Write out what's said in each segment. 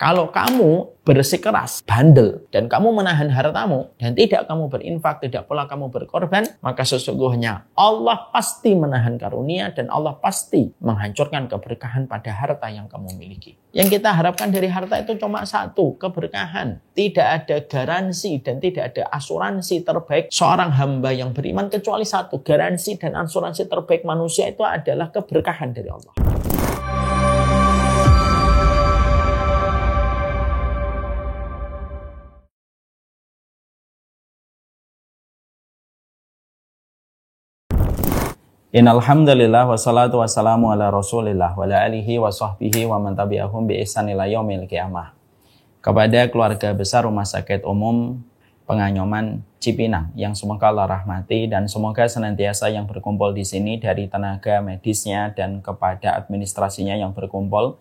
Kalau kamu bersikeras, bandel, dan kamu menahan hartamu, dan tidak kamu berinfak, tidak pula kamu berkorban, maka sesungguhnya Allah pasti menahan karunia dan Allah pasti menghancurkan keberkahan pada harta yang kamu miliki. Yang kita harapkan dari harta itu cuma satu, keberkahan. Tidak ada garansi dan tidak ada asuransi terbaik seorang hamba yang beriman kecuali satu. Garansi dan asuransi terbaik manusia itu adalah keberkahan dari Allah. Innalhamdulillah wassalatu wassalamu ala rasulillah wa ala alihi wa sahbihi wa man tabi'ahum bi ihsan ila yaumil qiyamah. Kepada keluarga besar Rumah Sakit Umum Penganyoman Cipinang yang semoga Allah rahmati dan semoga senantiasa yang berkumpul di sini dari tenaga medisnya dan kepada administrasinya yang berkumpul.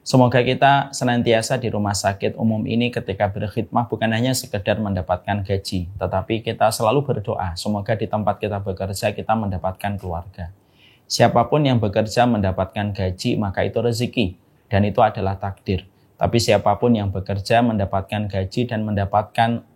Semoga kita senantiasa di rumah sakit umum ini ketika berkhidmah bukan hanya sekedar mendapatkan gaji, tetapi kita selalu berdoa, semoga di tempat kita bekerja kita mendapatkan keluarga. Siapapun yang bekerja mendapatkan gaji, maka itu rezeki, dan itu adalah takdir. Tapi siapapun yang bekerja mendapatkan gaji dan mendapatkan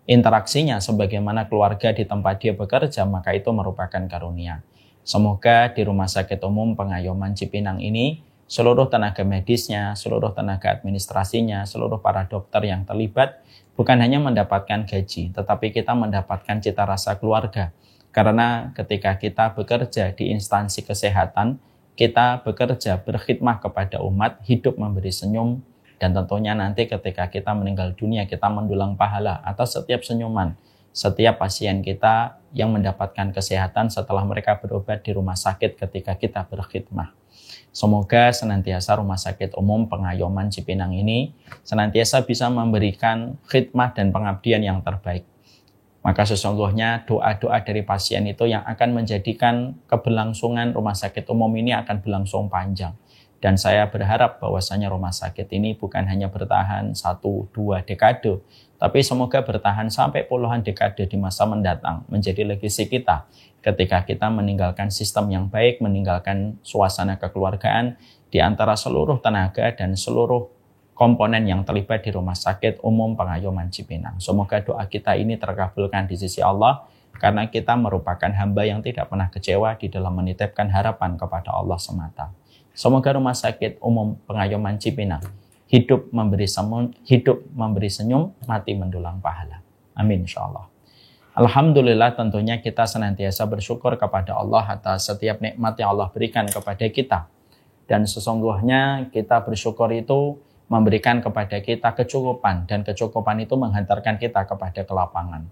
interaksinya sebagaimana keluarga di tempat dia bekerja, maka itu merupakan karunia. Semoga di Rumah Sakit Umum Penganyoman Cipinang ini, seluruh tenaga medisnya, seluruh tenaga administrasinya, seluruh para dokter yang terlibat bukan hanya mendapatkan gaji, tetapi kita mendapatkan cita rasa keluarga. Karena ketika kita bekerja di instansi kesehatan, kita bekerja berkhidmah kepada umat, hidup memberi senyum, dan tentunya nanti ketika kita meninggal dunia, kita mendulang pahala atas setiap senyuman, setiap pasien kita yang mendapatkan kesehatan setelah mereka berobat di rumah sakit ketika kita berkhidmah. Semoga senantiasa Rumah Sakit Umum Penganyoman Cipinang ini senantiasa bisa memberikan khidmah dan pengabdian yang terbaik. Maka sesungguhnya doa-doa dari pasien itu yang akan menjadikan keberlangsungan rumah sakit umum ini akan berlangsung panjang. Dan saya berharap bahwasanya rumah sakit ini bukan hanya bertahan 1-2 dekade, tapi semoga bertahan sampai puluhan dekade di masa mendatang, menjadi legasi kita ketika kita meninggalkan sistem yang baik, meninggalkan suasana kekeluargaan di antara seluruh tenaga dan seluruh komponen yang terlibat di Rumah Sakit Umum Penganyoman Cipinang. Semoga doa kita ini terkabulkan di sisi Allah, karena kita merupakan hamba yang tidak pernah kecewa di dalam menitipkan harapan kepada Allah semata. Semoga Rumah Sakit Umum Penganyoman Cipinang hidup memberi senyum, mati mendulang pahala. Amin insyaallah. Alhamdulillah, tentunya kita senantiasa bersyukur kepada Allah atas setiap nikmat yang Allah berikan kepada kita. Dan sesungguhnya kita bersyukur itu memberikan kepada kita kecukupan, dan kecukupan itu menghantarkan kita kepada kelapangan.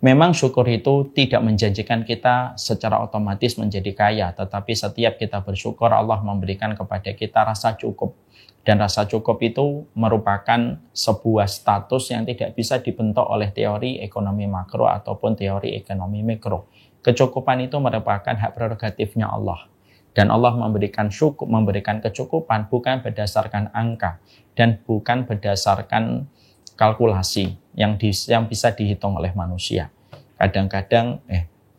Memang syukur itu tidak menjanjikan kita secara otomatis menjadi kaya, tetapi setiap kita bersyukur Allah memberikan kepada kita rasa cukup. Dan rasa cukup itu merupakan sebuah status yang tidak bisa dibentuk oleh teori ekonomi makro ataupun teori ekonomi mikro. Kecukupan itu merupakan hak prerogatifnya Allah. Dan Allah memberikan kecukupan bukan berdasarkan angka dan bukan berdasarkan kalkulasi yang bisa dihitung oleh manusia. Kadang-kadang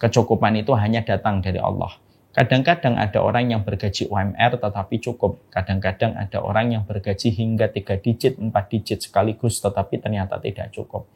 kecukupan itu hanya datang dari Allah. Kadang-kadang ada orang yang bergaji UMR tetapi cukup. Kadang-kadang ada orang yang bergaji hingga 3 digit, 4 digit sekaligus tetapi ternyata tidak cukup.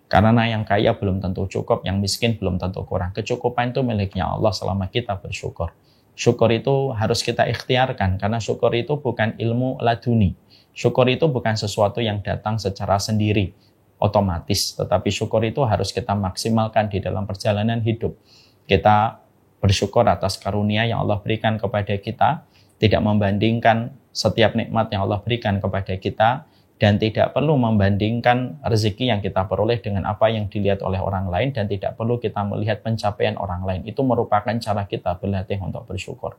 Karena yang kaya belum tentu cukup, yang miskin belum tentu kurang. Kecukupan itu miliknya Allah selama kita bersyukur. Syukur itu harus kita ikhtiarkan, karena syukur itu bukan ilmu laduni. Syukur itu bukan sesuatu yang datang secara sendiri, otomatis. Tetapi syukur itu harus kita maksimalkan di dalam perjalanan hidup. Kita bersyukur atas karunia yang Allah berikan kepada kita, tidak membandingkan setiap nikmat yang Allah berikan kepada kita, dan tidak perlu membandingkan rezeki yang kita peroleh dengan apa yang dilihat oleh orang lain, dan tidak perlu kita melihat pencapaian orang lain. Itu merupakan cara kita berlatih untuk bersyukur.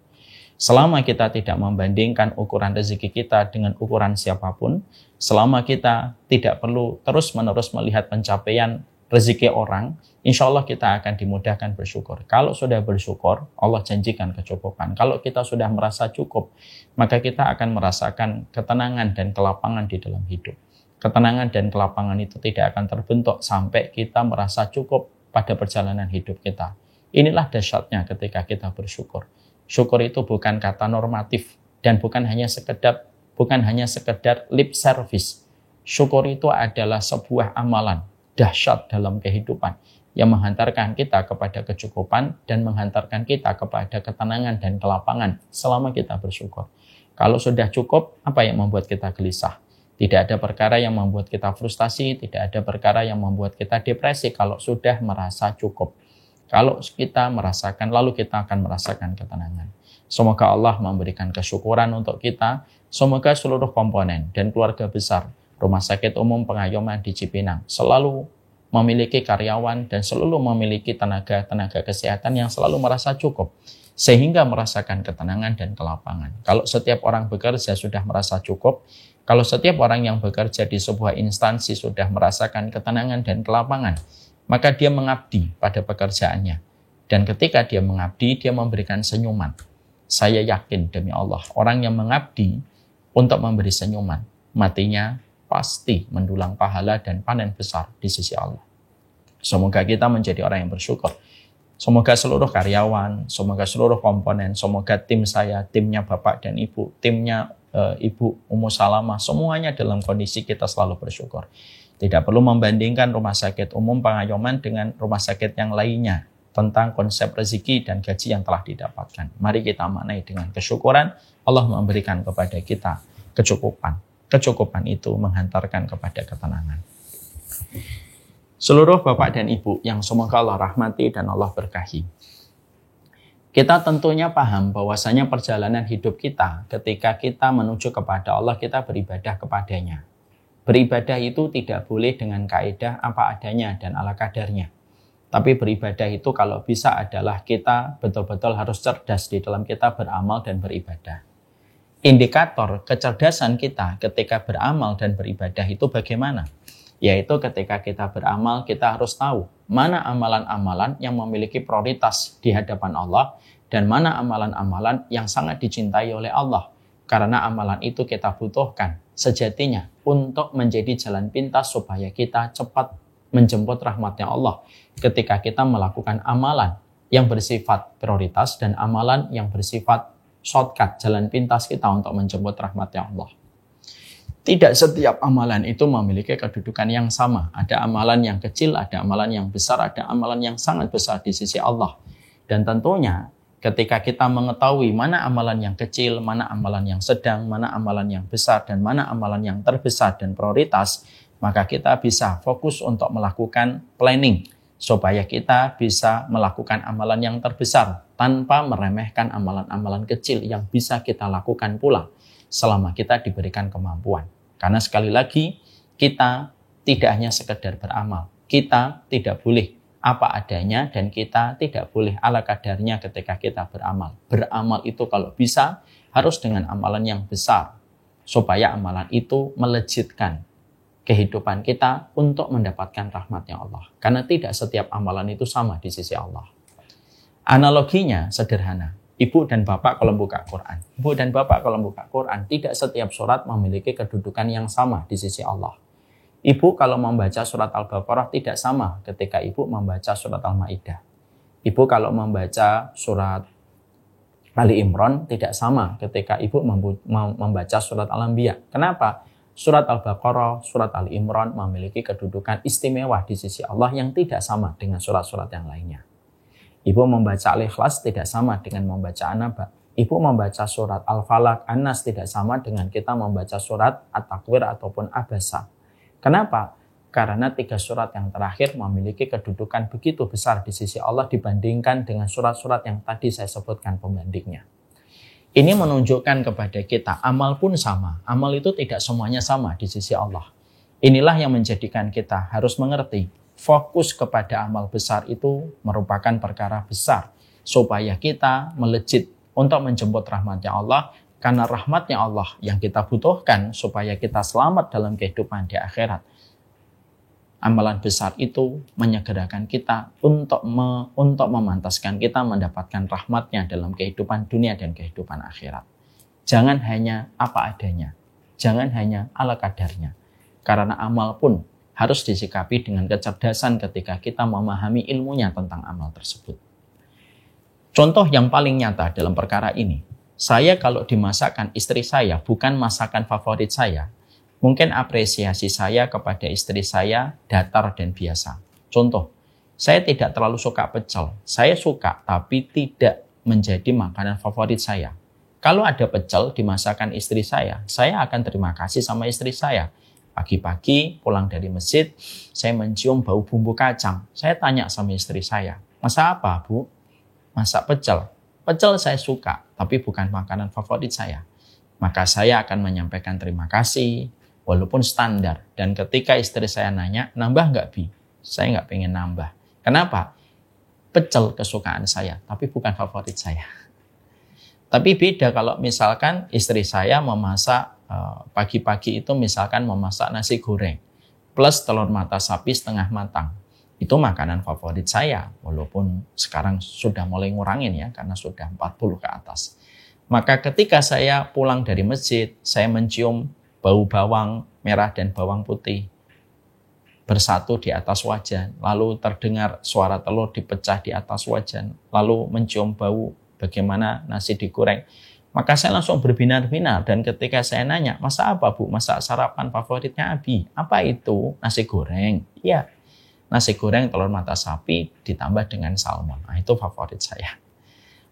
Selama kita tidak membandingkan ukuran rezeki kita dengan ukuran siapapun, selama kita tidak perlu terus-menerus melihat pencapaian rezeki orang, insya Allah kita akan dimudahkan bersyukur. Kalau sudah bersyukur, Allah janjikan kecukupan. Kalau kita sudah merasa cukup, maka kita akan merasakan ketenangan dan kelapangan di dalam hidup. Ketenangan dan kelapangan itu tidak akan terbentuk sampai kita merasa cukup pada perjalanan hidup kita. Inilah dahsyatnya ketika kita bersyukur. Syukur itu bukan kata normatif dan bukan hanya sekedar bukan hanya sekedar lip service. Syukur itu adalah sebuah amalan dahsyat dalam kehidupan yang menghantarkan kita kepada kecukupan dan menghantarkan kita kepada ketenangan dan kelapangan selama kita bersyukur. Kalau sudah cukup, apa yang membuat kita gelisah? Tidak ada perkara yang membuat kita frustasi, tidak ada perkara yang membuat kita depresi kalau sudah merasa cukup. Kalau kita merasakan, lalu kita akan merasakan ketenangan. Semoga Allah memberikan kesyukuran untuk kita. Semoga seluruh komponen dan keluarga besar Rumah Sakit Umum Pengayoman di Cipinang selalu memiliki karyawan dan selalu memiliki tenaga kesehatan yang selalu merasa cukup, sehingga merasakan ketenangan dan kelapangan. Kalau setiap orang bekerja sudah merasa cukup, kalau setiap orang yang bekerja di sebuah instansi sudah merasakan ketenangan dan kelapangan, maka dia mengabdi pada pekerjaannya. Dan ketika dia mengabdi, dia memberikan senyuman. Saya yakin demi Allah, orang yang mengabdi untuk memberi senyuman, matinya pasti mendulang pahala dan panen besar di sisi Allah. Semoga kita menjadi orang yang bersyukur. Semoga seluruh karyawan, semoga seluruh komponen, semoga tim saya, timnya Bapak dan Ibu, timnya Ibu Ummu Salamah, semuanya dalam kondisi kita selalu bersyukur. Tidak perlu membandingkan Rumah Sakit Umum Pengayoman dengan rumah sakit yang lainnya tentang konsep rezeki dan gaji yang telah didapatkan. Mari kita maknai dengan kesyukuran. Allah memberikan kepada kita kecukupan. Kecukupan itu menghantarkan kepada ketenangan. Seluruh Bapak dan Ibu yang semoga Allah rahmati dan Allah berkahi. Kita tentunya paham bahwasanya perjalanan hidup kita ketika kita menuju kepada Allah, kita beribadah kepadanya. Beribadah itu tidak boleh dengan kaidah apa adanya dan ala kadarnya. Tapi beribadah itu kalau bisa adalah kita betul-betul harus cerdas di dalam kita beramal dan beribadah. Indikator kecerdasan kita ketika beramal dan beribadah itu bagaimana? Yaitu ketika kita beramal, kita harus tahu mana amalan-amalan yang memiliki prioritas di hadapan Allah dan mana amalan-amalan yang sangat dicintai oleh Allah. Karena amalan itu kita butuhkan sejatinya untuk menjadi jalan pintas supaya kita cepat menjemput rahmatnya Allah ketika kita melakukan amalan yang bersifat prioritas dan amalan yang bersifat shortcut, jalan pintas kita untuk menjemput rahmatnya Allah. Tidak setiap amalan itu memiliki kedudukan yang sama. Ada amalan yang kecil, ada amalan yang besar, ada amalan yang sangat besar di sisi Allah. Dan tentunya ketika kita mengetahui mana amalan yang kecil, mana amalan yang sedang, mana amalan yang besar, dan mana amalan yang terbesar dan prioritas, maka kita bisa fokus untuk melakukan planning supaya kita bisa melakukan amalan yang terbesar tanpa meremehkan amalan-amalan kecil yang bisa kita lakukan pula selama kita diberikan kemampuan. Karena sekali lagi, kita tidak hanya sekedar beramal. Kita tidak boleh apa adanya dan kita tidak boleh ala kadarnya ketika kita beramal. Beramal itu kalau bisa harus dengan amalan yang besar supaya amalan itu melejitkan kehidupan kita untuk mendapatkan rahmatnya Allah. Karena tidak setiap amalan itu sama di sisi Allah. Analoginya sederhana. Ibu dan Bapak kalau buka Quran. Ibu dan Bapak kalau buka Quran, tidak setiap surat memiliki kedudukan yang sama di sisi Allah. Ibu kalau membaca surat Al-Baqarah tidak sama ketika ibu membaca surat Al-Maidah. Ibu kalau membaca surat Ali Imran tidak sama ketika ibu membaca surat Al-Anbiya. Kenapa? Surat Al-Baqarah, surat Ali Imran memiliki kedudukan istimewa di sisi Allah yang tidak sama dengan surat-surat yang lainnya. Ibu membaca Al-Ikhlas tidak sama dengan membaca An-Naba. Ibu membaca surat Al-Falaq, An-Nas tidak sama dengan kita membaca surat At-Takwir ataupun Abasa. Kenapa? Karena 3 surat yang terakhir memiliki kedudukan begitu besar di sisi Allah dibandingkan dengan surat-surat yang tadi saya sebutkan pembandingnya. Ini menunjukkan kepada kita, amal pun sama. Amal itu tidak semuanya sama di sisi Allah. Inilah yang menjadikan kita harus mengerti, fokus kepada amal besar itu merupakan perkara besar. Supaya kita melejit untuk menjemput rahmatnya Allah. Karena rahmatnya Allah yang kita butuhkan supaya kita selamat dalam kehidupan di akhirat. Amalan besar itu menyegerakan kita untuk memantaskan kita mendapatkan rahmatnya dalam kehidupan dunia dan kehidupan akhirat. Jangan hanya apa adanya. Jangan hanya ala kadarnya. Karena amal pun harus disikapi dengan kecerdasan ketika kita memahami ilmunya tentang amal tersebut. Contoh yang paling nyata dalam perkara ini, Saya kalau dimasakan istri saya bukan masakan favorit saya, mungkin apresiasi saya kepada istri saya datar dan biasa. Contoh, saya tidak terlalu suka pecel. Saya suka, tapi tidak menjadi makanan favorit saya. Kalau ada pecel dimasakan istri saya akan terima kasih sama istri saya. Pagi-pagi pulang dari masjid, saya mencium bau bumbu kacang. Saya tanya sama istri saya, masak apa, Bu? Masak pecel. Pecel saya suka, tapi bukan makanan favorit saya. Maka saya akan menyampaikan terima kasih, walaupun standar. Dan ketika istri saya nanya, nambah nggak, Bi? Saya nggak pengen nambah. Kenapa? Pecel kesukaan saya, tapi bukan favorit saya. Tapi beda kalau misalkan istri saya memasak, pagi-pagi itu misalkan memasak nasi goreng, plus telur mata sapi setengah matang. Itu makanan favorit saya, walaupun sekarang sudah mulai ngurangin ya, karena sudah 40 ke atas. Maka ketika saya pulang dari masjid, saya mencium bau bawang merah dan bawang putih bersatu di atas wajan, lalu terdengar suara telur dipecah di atas wajan, lalu mencium bau bagaimana nasi digoreng. Maka saya langsung berbinar-binar, dan ketika saya nanya, masak apa, Bu? Masak sarapan favoritnya Abi. Apa itu? Nasi goreng. Iya. Nasi goreng telur mata sapi ditambah dengan salmon. Nah, itu favorit saya.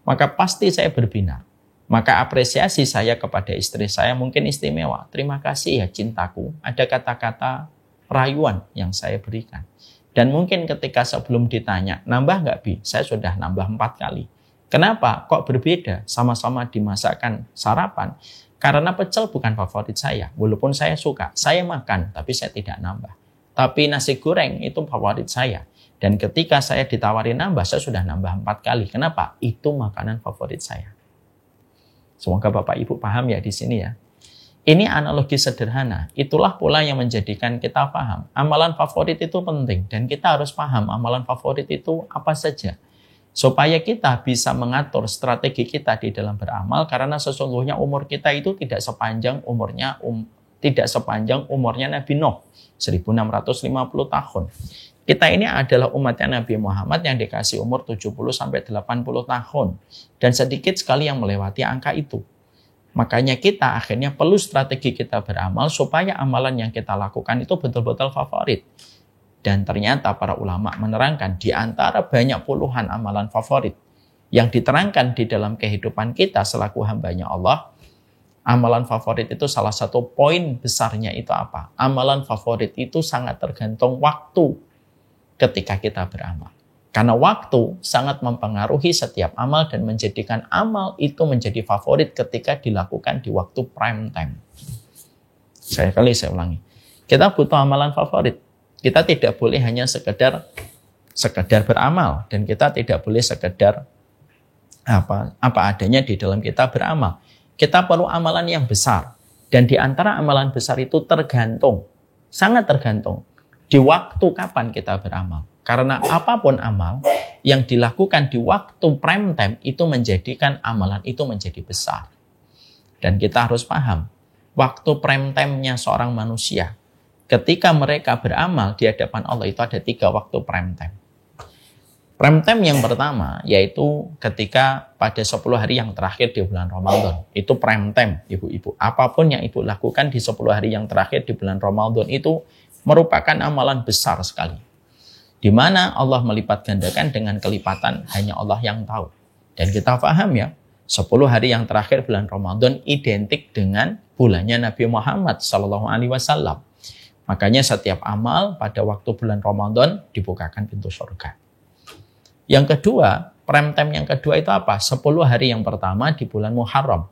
Maka pasti saya berbinar. Maka apresiasi saya kepada istri saya mungkin istimewa. Terima kasih ya cintaku. Ada kata-kata rayuan yang saya berikan. Dan mungkin ketika sebelum ditanya, nambah nggak, Bi? Saya sudah nambah 4 kali. Kenapa? Kok berbeda? Sama-sama dimasakkan sarapan. Karena pecel bukan favorit saya. Walaupun saya suka, saya makan, tapi saya tidak nambah. Tapi nasi goreng itu favorit saya. Dan ketika saya ditawari nambah, saya sudah nambah 4 kali. Kenapa? Itu makanan favorit saya. Semoga Bapak Ibu paham ya di sini ya. Ini analogi sederhana. Itulah pula yang menjadikan kita paham. Amalan favorit itu penting. Dan kita harus paham amalan favorit itu apa saja. Supaya kita bisa mengatur strategi kita di dalam beramal. Karena sesungguhnya umur kita itu tidak sepanjang umurnya Nabi Nuh. 1650 tahun. Kita ini adalah umatnya Nabi Muhammad yang dikasih umur 70-80 tahun. Dan sedikit sekali yang melewati angka itu. Makanya kita akhirnya perlu strategi kita beramal supaya amalan yang kita lakukan itu betul-betul favorit. Dan ternyata para ulama menerangkan di antara banyak puluhan amalan favorit yang diterangkan di dalam kehidupan kita selaku hambanya Allah, amalan favorit itu salah satu poin besarnya itu apa? Amalan favorit itu sangat tergantung waktu ketika kita beramal. Karena waktu sangat mempengaruhi setiap amal dan menjadikan amal itu menjadi favorit ketika dilakukan di waktu prime time. Saya ulangi. Kita butuh amalan favorit. Kita tidak boleh hanya sekedar beramal, dan kita tidak boleh sekedar apa adanya di dalam kita beramal. Kita perlu amalan yang besar. Dan di antara amalan besar itu sangat tergantung di waktu kapan kita beramal. Karena apapun amal yang dilakukan di waktu prime time itu menjadikan amalan itu menjadi besar. Dan kita harus paham, waktu prime time-nya seorang manusia, ketika mereka beramal di hadapan Allah itu ada 3 waktu prime time. Prime time yang pertama yaitu ketika pada 10 hari yang terakhir di bulan Ramadan. Itu prime time, ibu-ibu. Apapun yang ibu lakukan di 10 hari yang terakhir di bulan Ramadan itu merupakan amalan besar sekali. Di mana Allah melipat gandakan dengan kelipatan hanya Allah yang tahu. Dan kita paham ya, 10 hari yang terakhir bulan Ramadan identik dengan bulannya Nabi Muhammad SAW. Makanya setiap amal pada waktu bulan Ramadan dibukakan pintu surga. Yang kedua, prime time yang kedua itu apa? 10 hari yang pertama di bulan Muharram.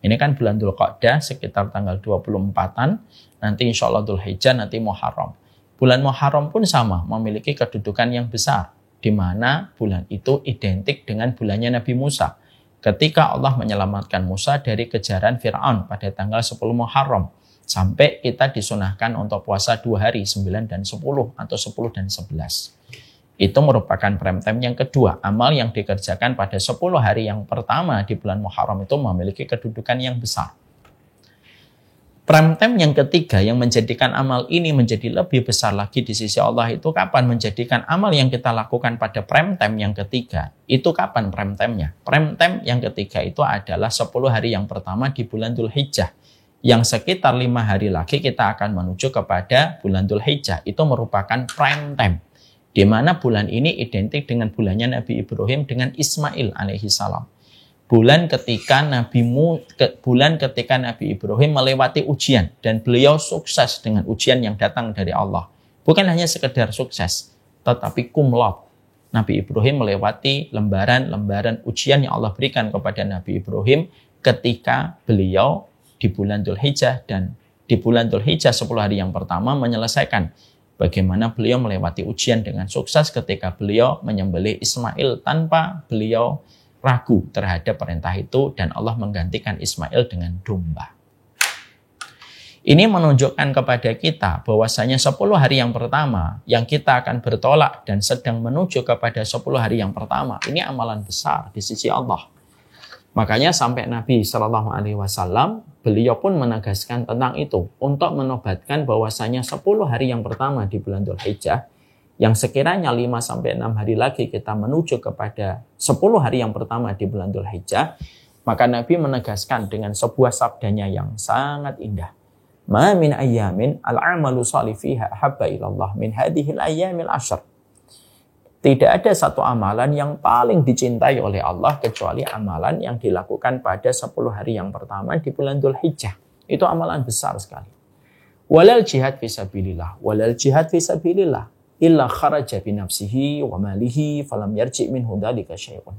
Ini kan bulan Dzulqa'dah sekitar tanggal 24-an. Nanti insya Allah Dzulhijjah, nanti Muharram. Bulan Muharram pun sama, memiliki kedudukan yang besar. Di mana bulan itu identik dengan bulannya Nabi Musa. Ketika Allah menyelamatkan Musa dari kejaran Fir'aun pada tanggal 10 Muharram. Sampai kita disunahkan untuk puasa 2 hari, 9 dan 10 atau 10 dan 11. Itu merupakan prime time yang kedua. Amal yang dikerjakan pada 10 hari yang pertama di bulan Muharram itu memiliki kedudukan yang besar. Prime time yang ketiga yang menjadikan amal ini menjadi lebih besar lagi di sisi Allah itu kapan menjadikan amal yang kita lakukan pada prime time yang ketiga. Itu kapan prime time-nya? Prime time yang ketiga itu adalah 10 hari yang pertama di bulan Dzulhijjah. Yang sekitar 5 hari lagi kita akan menuju kepada bulan Dzulhijjah. Itu merupakan prime time. Di mana bulan ini identik dengan bulannya Nabi Ibrahim dengan Ismail alaihi salam. Bulan ketika Nabi Ibrahim melewati ujian dan beliau sukses dengan ujian yang datang dari Allah. Bukan hanya sekedar sukses, tetapi cum laude. Nabi Ibrahim melewati lembaran-lembaran ujian yang Allah berikan kepada Nabi Ibrahim ketika beliau di bulan Dzulhijjah, dan di bulan Dzulhijjah 10 hari yang pertama menyelesaikan bagaimana beliau melewati ujian dengan sukses ketika beliau menyembelih Ismail tanpa beliau ragu terhadap perintah itu, dan Allah menggantikan Ismail dengan domba. Ini menunjukkan kepada kita bahwasanya 10 hari yang pertama yang kita akan bertolak dan sedang menuju kepada 10 hari yang pertama, ini amalan besar di sisi Allah. Makanya sampai Nabi SAW, beliau pun menegaskan tentang itu untuk menobatkan bahwasanya 10 hari yang pertama di bulan Dzulhijjah yang sekiranya 5-6 hari lagi kita menuju kepada 10 hari yang pertama di bulan Dzulhijjah, maka Nabi menegaskan dengan sebuah sabdanya yang sangat indah. Ma min ayyamin al-amalu salih fiha habba ilallah min hadhil ayyamil ashr. Tidak ada satu amalan yang paling dicintai oleh Allah kecuali amalan yang dilakukan pada 10 hari yang pertama di bulan Dzulhijjah. Itu amalan besar sekali. Walal jihad fisabilillah, walal jihad fisabilillah. Illa kharaja binafsihi wa malihi falam yarji' minhu dzalika syai'un.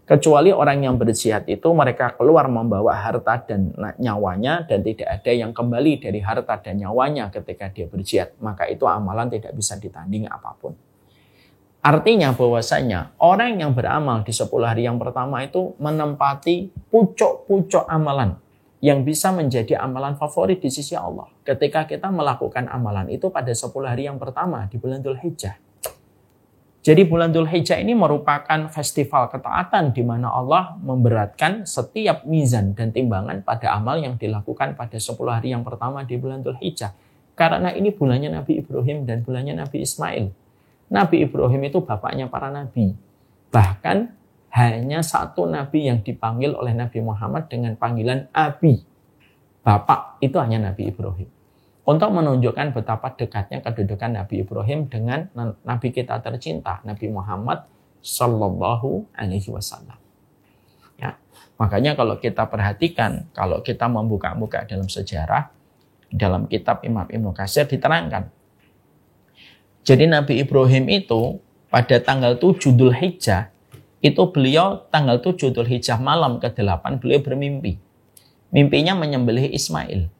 Kecuali orang yang berjihad itu mereka keluar membawa harta dan nyawanya, dan tidak ada yang kembali dari harta dan nyawanya ketika dia berjihad, maka itu amalan tidak bisa ditandingi apapun. Artinya bahwasanya orang yang beramal di 10 hari yang pertama itu menempati pucuk-pucuk amalan yang bisa menjadi amalan favorit di sisi Allah. Ketika kita melakukan amalan itu pada 10 hari yang pertama di bulan Dzulhijjah. Jadi bulan Dzulhijjah ini merupakan festival ketaatan di mana Allah memberatkan setiap mizan dan timbangan pada amal yang dilakukan pada 10 hari yang pertama di bulan Dzulhijjah. Karena ini bulannya Nabi Ibrahim dan bulannya Nabi Ismail. Nabi Ibrahim itu bapaknya para nabi. Bahkan hanya satu nabi yang dipanggil oleh Nabi Muhammad dengan panggilan Abi. Bapak itu hanya Nabi Ibrahim. Untuk menunjukkan betapa dekatnya kedudukan Nabi Ibrahim dengan Nabi kita tercinta, Nabi Muhammad Sallallahu Alaihi Wasallam. Ya, makanya kalau kita perhatikan, kalau kita membuka-buka dalam sejarah, dalam kitab Imam Ibnu Katsir diterangkan. Jadi Nabi Ibrahim itu pada tanggal 7 Dzulhijjah, itu beliau tanggal 7 Dzulhijjah malam ke-8 beliau bermimpi. Mimpinya menyembelih Ismail.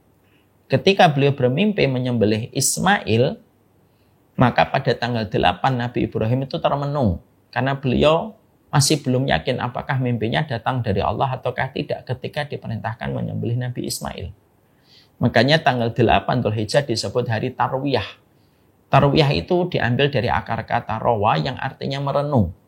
Ketika beliau bermimpi menyembelih Ismail, maka pada tanggal 8 Nabi Ibrahim itu termenung. Karena beliau masih belum yakin apakah mimpinya datang dari Allah ataukah tidak ketika diperintahkan menyembelih Nabi Ismail. Makanya tanggal 8 Dzulhijjah disebut hari Tarwiyah. Tarwiyah itu diambil dari akar kata rawa yang artinya merenung.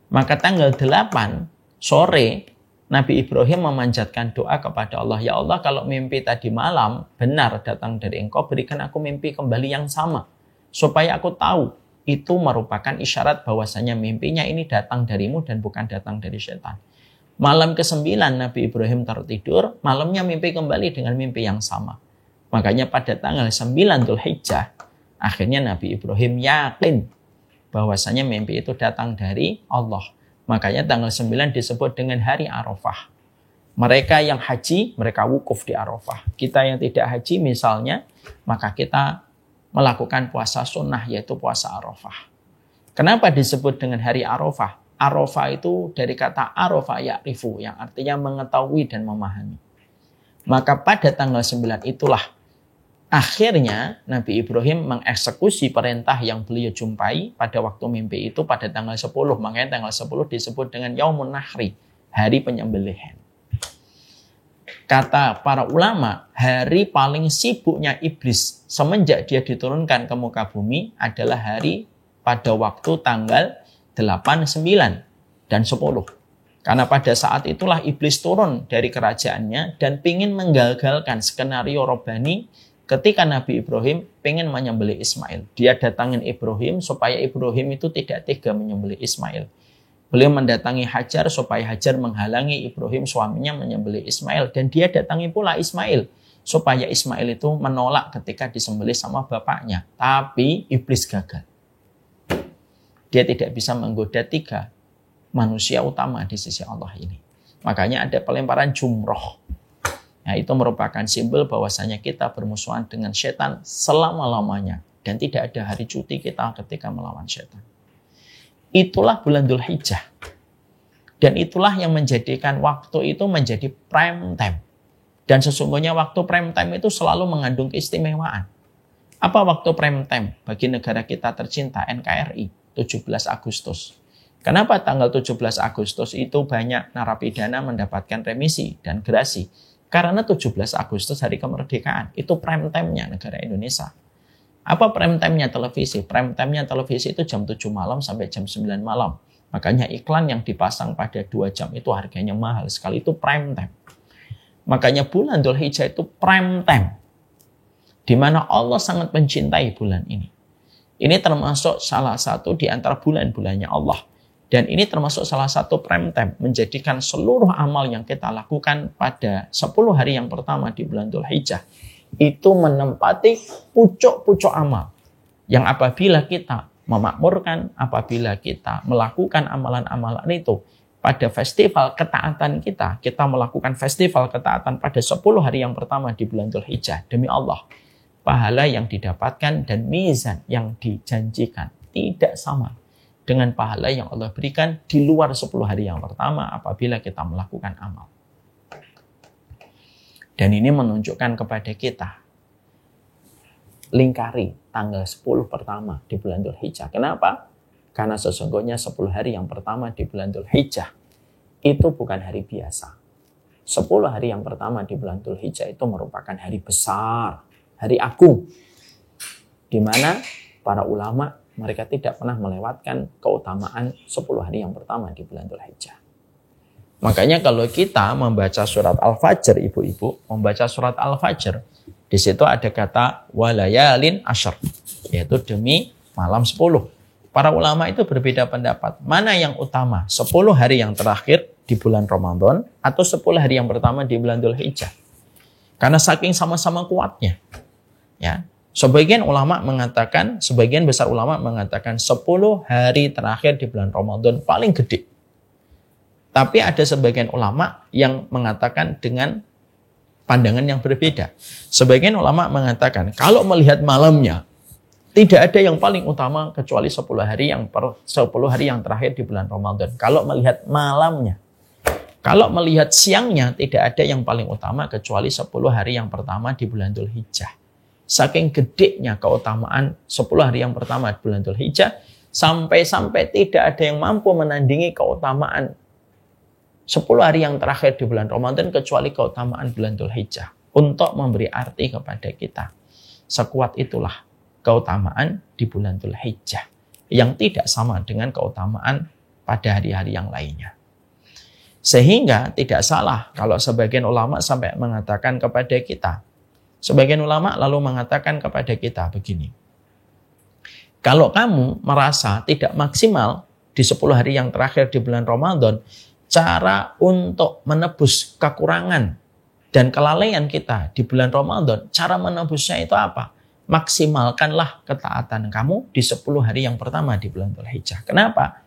Maka tanggal 8 sore Nabi Ibrahim memanjatkan doa kepada Allah. Ya Allah, kalau mimpi tadi malam benar datang dari Engkau, berikan aku mimpi kembali yang sama. Supaya aku tahu itu merupakan isyarat bahwasanya mimpinya ini datang darimu dan bukan datang dari setan. Malam ke-9 Nabi Ibrahim tertidur, malamnya mimpi kembali dengan mimpi yang sama. Makanya pada tanggal 9 Dzulhijjah, akhirnya Nabi Ibrahim yakin bahwasanya mimpi itu datang dari Allah. Makanya tanggal 9 disebut dengan hari Arafah. Mereka yang haji, mereka wukuf di Arafah. Kita yang tidak haji misalnya, maka kita melakukan puasa sunnah, yaitu puasa Arafah. Kenapa disebut dengan hari Arafah? Arafah itu dari kata Arafah ya'rifu, yang artinya mengetahui dan memahami. Maka pada tanggal 9 itulah akhirnya Nabi Ibrahim mengeksekusi perintah yang beliau jumpai pada waktu mimpi itu pada tanggal 10. Makanya tanggal 10 disebut dengan Yaumun Nahri, hari penyembelihan. Kata para ulama, hari paling sibuknya iblis semenjak dia diturunkan ke muka bumi adalah hari pada waktu tanggal 8, 9, dan 10. Karena pada saat itulah iblis turun dari kerajaannya dan ingin menggagalkan skenario Robbani ketika Nabi Ibrahim ingin menyembelih Ismail. Dia datangin Ibrahim supaya Ibrahim itu tidak tega menyembelih Ismail. Beliau mendatangi Hajar supaya Hajar menghalangi Ibrahim suaminya menyembelih Ismail. Dan dia datangi pula Ismail supaya Ismail itu menolak ketika disembelih sama bapaknya. Tapi iblis gagal. Dia tidak bisa menggoda 3 manusia utama di sisi Allah ini. Makanya ada pelemparan jumroh. Nah, itu merupakan simbol bahwasanya kita bermusuhan dengan setan selama-lamanya. Dan tidak ada hari cuti kita ketika melawan setan. Itulah bulan Dzulhijjah. Dan itulah yang menjadikan waktu itu menjadi prime time. Dan sesungguhnya waktu prime time itu selalu mengandung keistimewaan. Apa waktu prime time bagi negara kita tercinta NKRI? 17 Agustus. Kenapa tanggal 17 Agustus itu banyak narapidana mendapatkan remisi dan gerasi? Karena 17 Agustus hari kemerdekaan. Itu prime time-nya negara Indonesia. Apa prime time-nya televisi? Prime time-nya televisi itu jam 7 malam sampai jam 9 malam. Makanya iklan yang dipasang pada 2 jam itu harganya mahal sekali. Itu prime time. Makanya bulan Dzulhijjah itu prime time. Di mana Allah sangat mencintai bulan ini. Ini termasuk salah satu di antara bulan-bulannya Allah. Dan ini termasuk salah satu prime time, menjadikan seluruh amal yang kita lakukan pada 10 hari yang pertama di bulan Dzulhijjah itu menempati pucuk-pucuk amal. Yang apabila kita memakmurkan, apabila kita melakukan amalan-amalan itu pada festival ketaatan kita melakukan festival ketaatan pada 10 hari yang pertama di bulan Dzulhijjah. Demi Allah, pahala yang didapatkan dan mizan yang dijanjikan tidak sama dengan pahala yang Allah berikan di luar 10 hari yang pertama apabila kita melakukan amal. Dan ini menunjukkan kepada kita, lingkari tanggal 10 pertama di bulan Dzulhijjah. Kenapa? Karena sesungguhnya 10 hari yang pertama di bulan Dzulhijjah itu bukan hari biasa. 10 hari yang pertama di bulan Dzulhijjah itu merupakan hari besar, hari agung, di mana para ulama mereka tidak pernah melewatkan keutamaan 10 hari yang pertama di bulan Dzulhijjah. Makanya kalau kita membaca surat Al-Fajr, ibu-ibu, membaca surat Al-Fajr, di situ ada kata walayalin asyr, yaitu demi malam 10. Para ulama itu berbeda pendapat. Mana yang utama? 10 hari yang terakhir di bulan Ramadan atau 10 hari yang pertama di bulan Dzulhijjah? Karena saking sama-sama kuatnya. Ya. Sebagian besar ulama mengatakan 10 hari terakhir di bulan Ramadan paling gede. Tapi ada sebagian ulama yang mengatakan dengan pandangan yang berbeda. Sebagian ulama mengatakan kalau melihat malamnya, tidak ada yang paling utama kecuali 10 hari yang terakhir di bulan Ramadan. Kalau melihat malamnya. Kalau melihat siangnya, tidak ada yang paling utama kecuali 10 hari yang pertama di bulan Dzulhijjah. Saking gedenya keutamaan 10 hari yang pertama di bulan Dzulhijjah, sampai-sampai tidak ada yang mampu menandingi keutamaan 10 hari yang terakhir di bulan Ramadan kecuali keutamaan bulan Dzulhijjah. Untuk memberi arti kepada kita. Sekuat itulah keutamaan di bulan Dzulhijjah. Yang tidak sama dengan keutamaan pada hari-hari yang lainnya. Sehingga tidak salah kalau sebagian ulama sampai mengatakan kepada kita. Sebagian ulama lalu mengatakan kepada kita begini. Kalau kamu merasa tidak maksimal di 10 hari yang terakhir di bulan Ramadan, cara untuk menebus kekurangan dan kelalaian kita di bulan Ramadan, cara menebusnya itu apa? Maksimalkanlah ketaatan kamu di 10 hari yang pertama di bulan Dzulhijjah. Kenapa?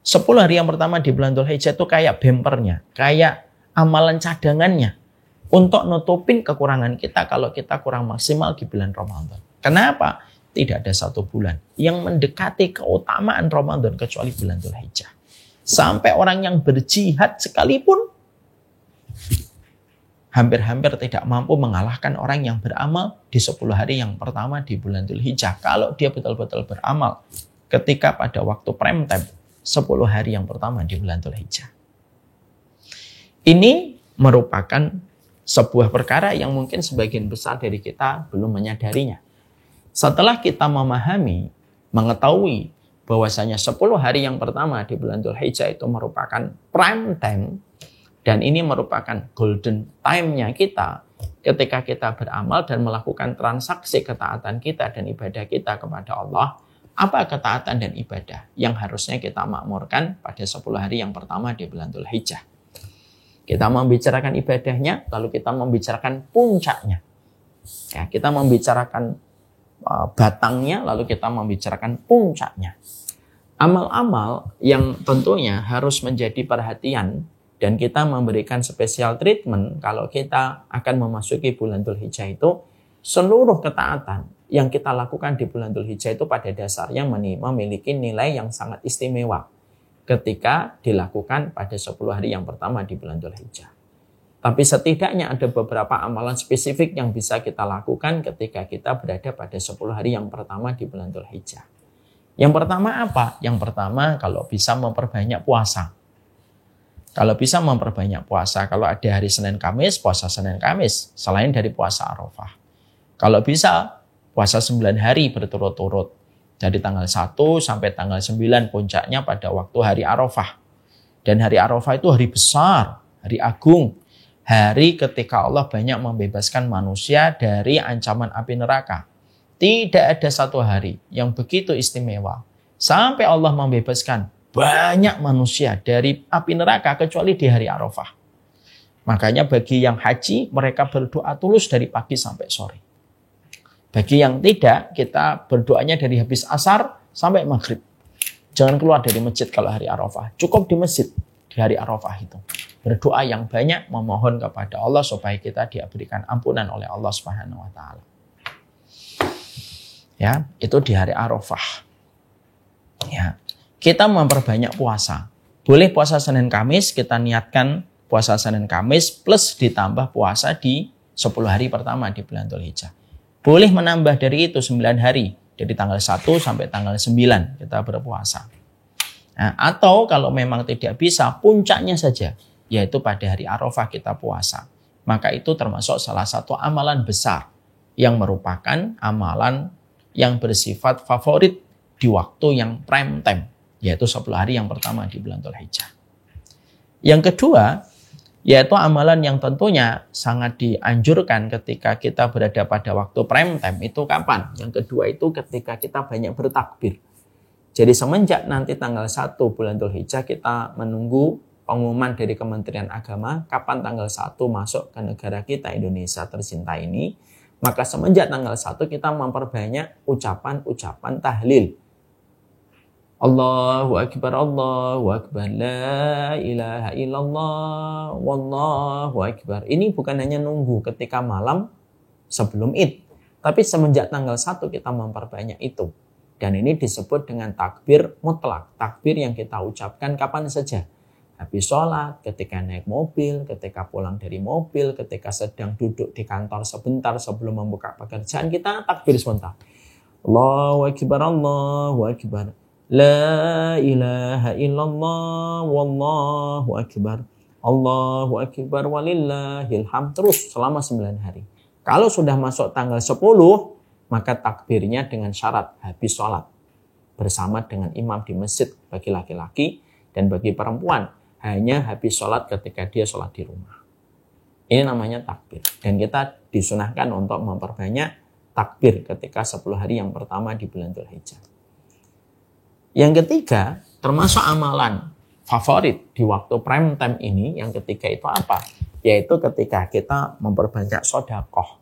10 hari yang pertama di bulan Dzulhijjah itu kayak bempernya, kayak amalan cadangannya untuk nutupin kekurangan kita kalau kita kurang maksimal di bulan Ramadan. Kenapa? Tidak ada satu bulan yang mendekati keutamaan Ramadan kecuali bulan Dzulhijjah. Sampai orang yang berjihad sekalipun hampir-hampir tidak mampu mengalahkan orang yang beramal di 10 hari yang pertama di bulan Dzulhijjah. Kalau dia betul-betul beramal ketika pada waktu prime time 10 hari yang pertama di bulan Dzulhijjah. Ini merupakan sebuah perkara yang mungkin sebagian besar dari kita belum menyadarinya. Setelah kita memahami, mengetahui bahwasanya 10 hari yang pertama di bulan Dzulhijjah itu merupakan prime time, dan ini merupakan golden time-nya kita ketika kita beramal dan melakukan transaksi ketaatan kita dan ibadah kita kepada Allah. Apa ketaatan dan ibadah yang harusnya kita makmurkan pada 10 hari yang pertama di bulan Dzulhijjah? Kita membicarakan ibadahnya, lalu kita membicarakan puncaknya. Ya, kita membicarakan batangnya, lalu kita membicarakan puncaknya. Amal-amal yang tentunya harus menjadi perhatian dan kita memberikan special treatment kalau kita akan memasuki bulan Dzulhijjah itu, seluruh ketaatan yang kita lakukan di bulan Dzulhijjah itu pada dasarnya memiliki nilai yang sangat istimewa ketika dilakukan pada 10 hari yang pertama di bulan Dzulhijjah. Tapi setidaknya ada beberapa amalan spesifik yang bisa kita lakukan ketika kita berada pada 10 hari yang pertama di bulan Dzulhijjah. Yang pertama apa? Yang pertama, kalau bisa memperbanyak puasa. Kalau bisa memperbanyak puasa, kalau ada hari Senin Kamis, puasa Senin Kamis, selain dari puasa Arafah. Kalau bisa, puasa 9 hari berturut-turut. Dari tanggal 1 sampai tanggal 9 puncaknya pada waktu hari Arafah. Dan hari Arafah itu hari besar, hari agung. Hari ketika Allah banyak membebaskan manusia dari ancaman api neraka. Tidak ada satu hari yang begitu istimewa sampai Allah membebaskan banyak manusia dari api neraka kecuali di hari Arafah. Makanya bagi yang haji, mereka berdoa tulus dari pagi sampai sore. Bagi yang tidak, kita berdoanya dari habis asar sampai maghrib. Jangan keluar dari masjid kalau hari Arafah. Cukup di masjid di hari Arafah itu. Berdoa yang banyak, memohon kepada Allah supaya kita diberikan ampunan oleh Allah Subhanahu wa taala. Ya, itu di hari Arafah. Ya, kita memperbanyak puasa. Boleh puasa Senin Kamis, kita niatkan puasa Senin Kamis plus ditambah puasa di 10 hari pertama di bulan Dzulhijjah. Boleh menambah dari itu 9 hari, dari tanggal 1 sampai tanggal 9 kita berpuasa. Nah, atau kalau memang tidak bisa, puncaknya saja, yaitu pada hari Arafah kita puasa. Maka itu termasuk salah satu amalan besar yang merupakan amalan yang bersifat favorit di waktu yang prime time, yaitu 10 hari yang pertama di bulan Dzulhijjah. Yang kedua, yaitu amalan yang tentunya sangat dianjurkan ketika kita berada pada waktu prime time itu kapan? Yang kedua itu ketika kita banyak bertakbir. Jadi semenjak nanti tanggal 1 bulan Dzulhijjah kita menunggu pengumuman dari Kementerian Agama kapan tanggal 1 masuk ke negara kita Indonesia tercinta ini. Maka semenjak tanggal 1 kita memperbanyak ucapan-ucapan tahlil. Allahu Akbar, Allahu Akbar, la ilaha illallah, wallahu Akbar. Ini bukan hanya nunggu ketika malam sebelum Id. Tapi semenjak tanggal 1 kita memperbanyak itu. Dan ini disebut dengan takbir mutlak. Takbir yang kita ucapkan kapan saja. Habis sholat, ketika naik mobil, ketika pulang dari mobil, ketika sedang duduk di kantor sebentar sebelum membuka pekerjaan, kita takbir sebentar. Allahu Akbar, Allahu Akbar. La ilaha illallah, wallahu Akbar. Allahu Akbar, walillahil hamd. Terus selama 9 hari. Kalau sudah masuk tanggal 10, maka takbirnya dengan syarat habis sholat. Bersama dengan imam di masjid bagi laki-laki dan bagi perempuan. Hanya habis sholat ketika dia sholat di rumah. Ini namanya takbir. Dan kita disunahkan untuk memperbanyak takbir ketika 10 hari yang pertama di bulan Dzulhijjah. Yang ketiga, termasuk amalan favorit di waktu prime time ini, yang ketiga itu apa? Yaitu ketika kita memperbanyak sedekah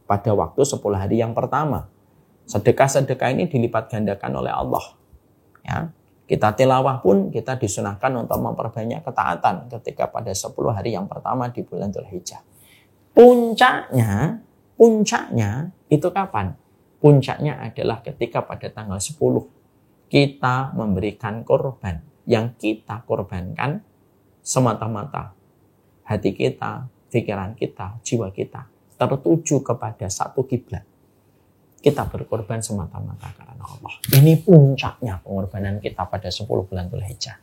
pada waktu 10 hari yang pertama. Sedekah-sedekah ini dilipat gandakan oleh Allah. Ya. Kita tilawah pun kita disunahkan untuk memperbanyak ketaatan ketika pada 10 hari yang pertama di bulan Dzulhijjah. Puncaknya itu kapan? Puncaknya adalah ketika pada tanggal 10 kita memberikan korban. Yang kita korbankan semata-mata hati kita, pikiran kita, jiwa kita tertuju kepada satu kiblat. Kita berkorban semata-mata karena Allah. Ini puncaknya pengorbanan kita pada 10 bulan Dzulhijjah.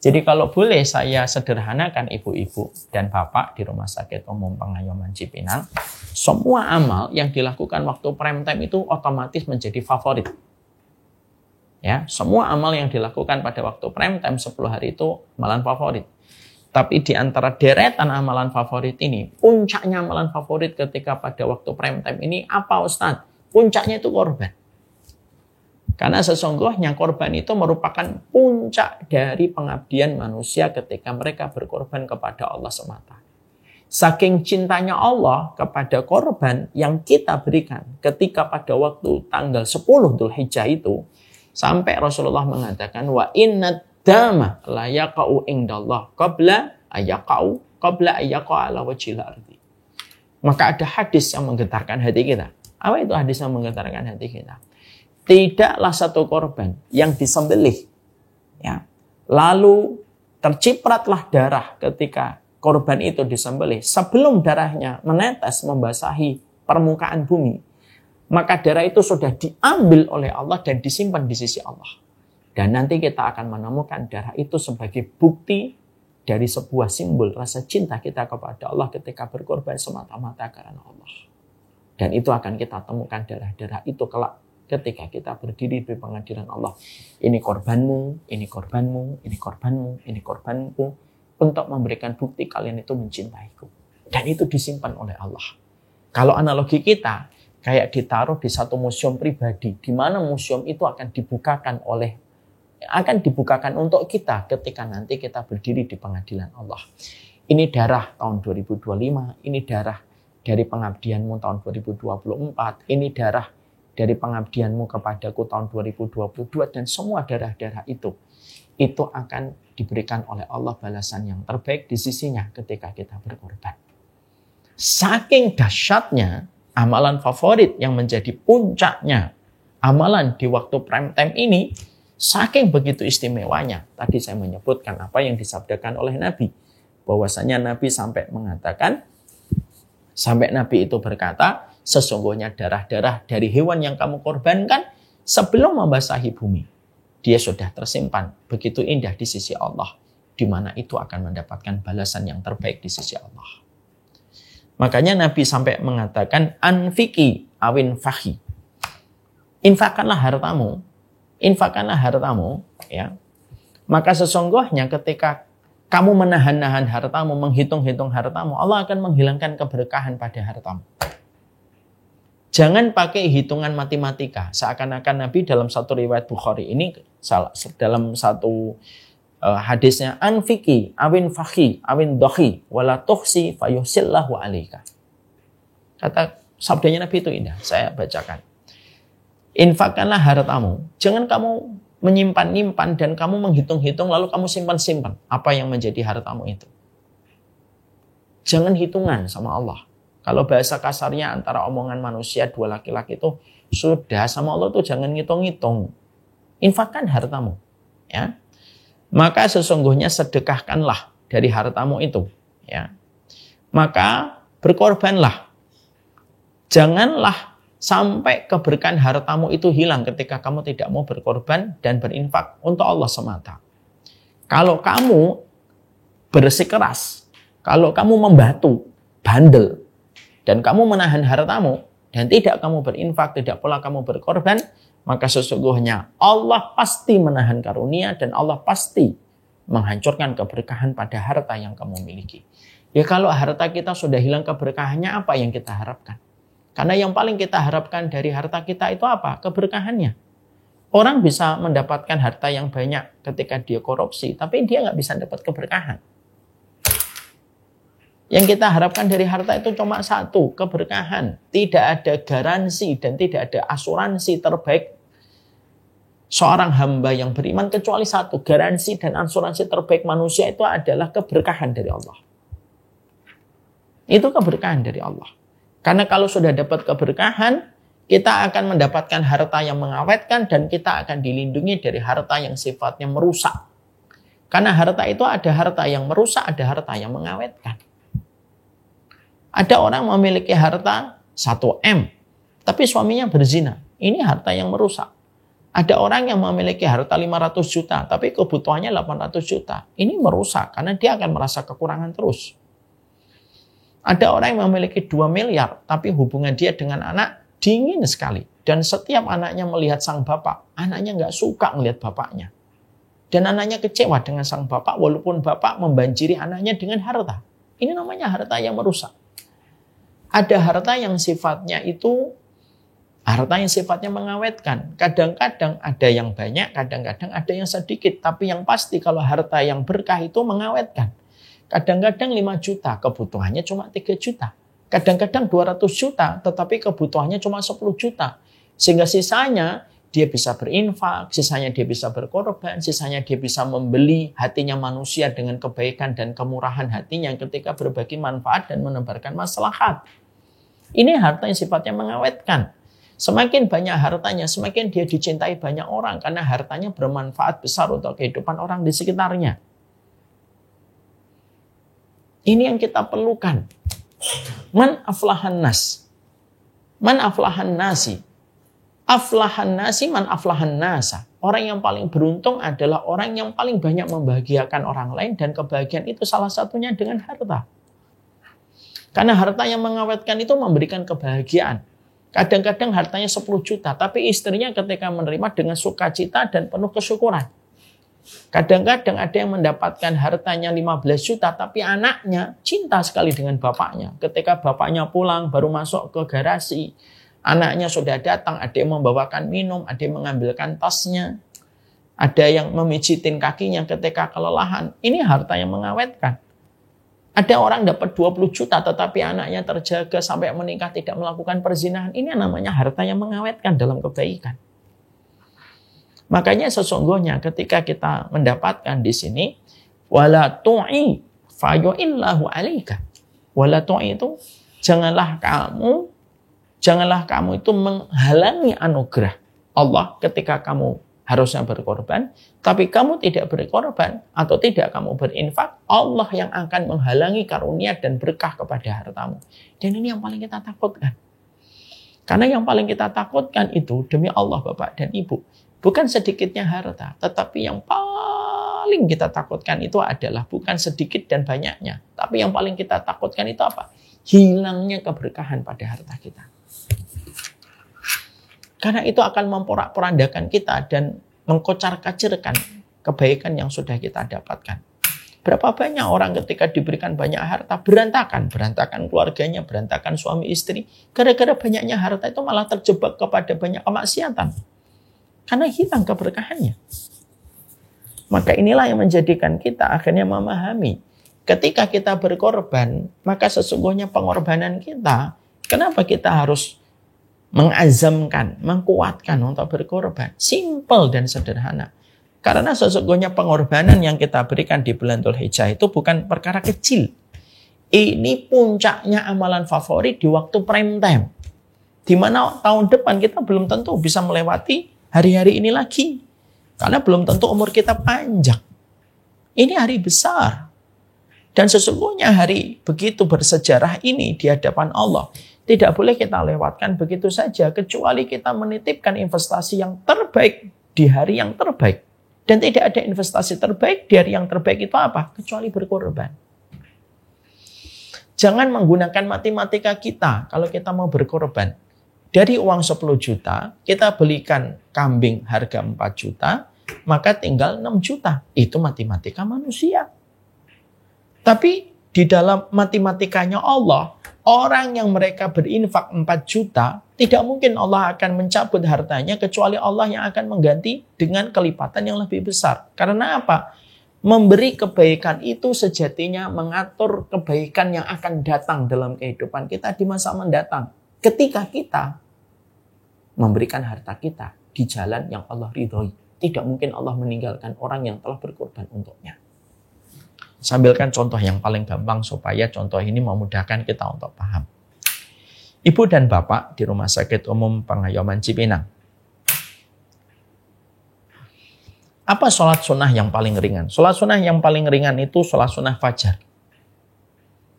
Jadi kalau boleh saya sederhanakan ibu-ibu dan bapak di Rumah Sakit Umum Pengayoman Cipinang, semua amal yang dilakukan waktu prime time itu otomatis menjadi favorit. Ya, semua amal yang dilakukan pada waktu prime time 10 hari itu amalan favorit. Tapi di antara deretan amalan favorit ini, puncaknya amalan favorit ketika pada waktu prime time ini apa Ustaz? Puncaknya itu korban. Karena sesungguhnya korban itu merupakan puncak dari pengabdian manusia ketika mereka berkorban kepada Allah semata. Saking cintanya Allah kepada korban yang kita berikan ketika pada waktu tanggal 10 Dzulhijjah itu, sampai Rasulullah mengatakan wa inna dama la yaqa'u indallah qabla ayyaqa ala wajhil ardi. Maka ada hadis yang menggetarkan hati kita. Apa itu hadis yang menggetarkan hati kita? Tidaklah satu korban yang disembelih, ya, lalu tercipratlah darah ketika korban itu disembelih sebelum darahnya menetes membasahi permukaan bumi, maka darah itu sudah diambil oleh Allah dan disimpan di sisi Allah. Dan nanti kita akan menemukan darah itu sebagai bukti dari sebuah simbol rasa cinta kita kepada Allah ketika berkorban semata-mata karena Allah. Dan itu akan kita temukan darah-darah itu kelak ketika kita berdiri di pengadilan Allah. Ini korbanmu, ini korbanmu, ini korbanmu, ini korbanku, untuk memberikan bukti kalian itu mencintaiku. Dan itu disimpan oleh Allah. Kalau analogi kita, kayak ditaruh di satu museum pribadi, di mana museum itu akan dibukakan untuk kita ketika nanti kita berdiri di pengadilan Allah. Ini darah tahun 2025, ini darah dari pengabdianmu tahun 2024, ini darah dari pengabdianmu kepadaku tahun 2022, dan semua darah-darah itu akan diberikan oleh Allah balasan yang terbaik di sisinya ketika kita berkorban. Saking dahsyatnya amalan favorit yang menjadi puncaknya amalan di waktu prime time ini, saking begitu istimewanya, tadi saya menyebutkan apa yang disabdakan oleh Nabi, bahwasanya Nabi sampai Nabi itu berkata, sesungguhnya darah-darah dari hewan yang kamu korbankan sebelum membasahi bumi, dia sudah tersimpan begitu indah di sisi Allah, di mana itu akan mendapatkan balasan yang terbaik di sisi Allah. Makanya Nabi sampai mengatakan, anfiki awin fahi. Infakkanlah hartamu, ya. Maka sesungguhnya ketika kamu menahan-nahan hartamu, menghitung-hitung hartamu, Allah akan menghilangkan keberkahan pada hartamu. Jangan pakai hitungan matematika. Seakan-akan Nabi dalam satu riwayat Bukhari ini, dalam satu hadisnya, anfiki awin fahi awin dohi wala tuhsi fayusillahu alaika. Kata sabdanya Nabi itu indah, saya bacakan. Infakkanlah hartamu, jangan kamu menyimpan-nyimpan dan kamu menghitung-hitung lalu kamu simpan-simpan apa yang menjadi hartamu itu. Jangan hitungan sama Allah. Kalau bahasa kasarnya antara omongan manusia dua laki-laki itu, sudah sama Allah itu jangan ngitung-ngitung. Infakkan hartamu, ya. Maka sesungguhnya sedekahkanlah dari hartamu itu, ya. Maka berkorbanlah. Janganlah sampai keberkahan hartamu itu hilang ketika kamu tidak mau berkorban dan berinfak untuk Allah semata. Kalau kamu bersikeras, kalau kamu membatu, bandel, dan kamu menahan hartamu, dan tidak kamu berinfak, tidak pula kamu berkorban, maka sesungguhnya Allah pasti menahan karunia dan Allah pasti menghancurkan keberkahan pada harta yang kamu miliki. Ya kalau harta kita sudah hilang keberkahannya, apa yang kita harapkan? Karena yang paling kita harapkan dari harta kita itu apa? Keberkahannya. Orang bisa mendapatkan harta yang banyak ketika dia korupsi, tapi dia nggak bisa dapat keberkahan. Yang kita harapkan dari harta itu cuma satu, keberkahan. Tidak ada garansi dan tidak ada asuransi terbaik seorang hamba yang beriman kecuali satu. Garansi dan asuransi terbaik manusia itu adalah keberkahan dari Allah. Itu keberkahan dari Allah. Karena kalau sudah dapat keberkahan, kita akan mendapatkan harta yang mengawetkan dan kita akan dilindungi dari harta yang sifatnya merusak. Karena harta itu ada harta yang merusak, ada harta yang mengawetkan. Ada orang memiliki harta 1M, tapi suaminya berzina. Ini harta yang merusak. Ada orang yang memiliki harta 500 juta, tapi kebutuhannya 800 juta. Ini merusak, karena dia akan merasa kekurangan terus. Ada orang yang memiliki 2 miliar, tapi hubungan dia dengan anak dingin sekali. Dan setiap anaknya melihat sang bapak, anaknya nggak suka melihat bapaknya. Dan anaknya kecewa dengan sang bapak, walaupun bapak membanjiri anaknya dengan harta. Ini namanya harta yang merusak. Ada harta yang sifatnya itu, harta yang sifatnya mengawetkan. Kadang-kadang ada yang banyak, kadang-kadang ada yang sedikit. Tapi yang pasti kalau harta yang berkah itu mengawetkan. Kadang-kadang 5 juta, kebutuhannya cuma 3 juta. Kadang-kadang 200 juta, tetapi kebutuhannya cuma 10 juta. Sehingga sisanya dia bisa berinfak, sisanya dia bisa berkorban, sisanya dia bisa membeli hatinya manusia dengan kebaikan dan kemurahan hatinya ketika berbagi manfaat dan menebarkan maslahat. Ini harta yang sifatnya mengawetkan. Semakin banyak hartanya, semakin dia dicintai banyak orang karena hartanya bermanfaat besar untuk kehidupan orang di sekitarnya. Ini yang kita perlukan. Man aflahan nas. Man aflahan nasi. Aflahan nasi man aflahan nasa. Orang yang paling beruntung adalah orang yang paling banyak membahagiakan orang lain dan kebahagiaan itu salah satunya dengan harta. Karena harta yang mengawetkan itu memberikan kebahagiaan. Kadang-kadang hartanya 10 juta, tapi istrinya ketika menerima dengan sukacita dan penuh kesyukuran. Kadang-kadang ada yang mendapatkan hartanya 15 juta, tapi anaknya cinta sekali dengan bapaknya. Ketika bapaknya pulang, baru masuk ke garasi, anaknya sudah datang, ada yang membawakan minum, ada yang mengambilkan tasnya, ada yang memijitin kakinya ketika kelelahan. Ini harta yang mengawetkan. Ada orang dapat 20 juta, tetapi anaknya terjaga sampai menikah tidak melakukan perzinahan. Ini namanya harta yang mengawetkan dalam kebaikan. Makanya sesungguhnya ketika kita mendapatkan di sini, wala tu'i fayu'illahu alaika. Wala tu'i itu janganlah kamu itu menghalangi anugerah Allah ketika kamu harusnya berkorban, tapi kamu tidak berkorban atau tidak kamu berinfak, Allah yang akan menghalangi karunia dan berkah kepada hartamu. Dan ini yang paling kita takutkan. Karena yang paling kita takutkan itu demi Allah Bapak dan Ibu, bukan sedikitnya harta, tetapi yang paling kita takutkan itu adalah bukan sedikit dan banyaknya, tapi yang paling kita takutkan itu apa? Hilangnya keberkahan pada harta kita. Karena itu akan memporak-porandakan kita dan mengkocar-kacirkan kebaikan yang sudah kita dapatkan. Berapa banyak orang ketika diberikan banyak harta, berantakan keluarganya, berantakan suami istri. Gara-gara banyaknya harta itu malah terjebak kepada banyak kemaksiatan. Karena hilang keberkahannya. Maka inilah yang menjadikan kita akhirnya memahami. Ketika kita berkorban, maka sesungguhnya pengorbanan kita, kenapa kita harus mengazamkan, mengkuatkan untuk berkorban? Simple dan sederhana. Karena sesungguhnya pengorbanan yang kita berikan di bulan Dzulhijjah itu bukan perkara kecil. Ini puncaknya amalan favorit di waktu prime time. Di mana tahun depan kita belum tentu bisa melewati hari-hari ini lagi. Karena belum tentu umur kita panjang. Ini hari besar. Dan sesungguhnya hari begitu bersejarah ini di hadapan Allah tidak boleh kita lewatkan begitu saja, kecuali kita menitipkan investasi yang terbaik di hari yang terbaik. Dan tidak ada investasi terbaik di hari yang terbaik itu apa? Kecuali berkorban. Jangan menggunakan matematika kita kalau kita mau berkorban. Dari uang 10 juta, kita belikan kambing harga 4 juta, maka tinggal 6 juta. Itu matematika manusia. Tapi di dalam matematikanya Allah, orang yang mereka berinfak 4 juta, tidak mungkin Allah akan mencabut hartanya kecuali Allah yang akan mengganti dengan kelipatan yang lebih besar. Karena apa? Memberi kebaikan itu sejatinya mengatur kebaikan yang akan datang dalam kehidupan kita di masa mendatang. Ketika kita memberikan harta kita di jalan yang Allah ridhoi, tidak mungkin Allah meninggalkan orang yang telah berkorban untuknya. Sambilkan contoh yang paling gampang supaya contoh ini memudahkan kita untuk paham. Ibu dan Bapak di Rumah Sakit Umum Pengayoman Cipinang. Apa sholat sunnah yang paling ringan? Sholat sunnah yang paling ringan itu sholat sunnah fajar.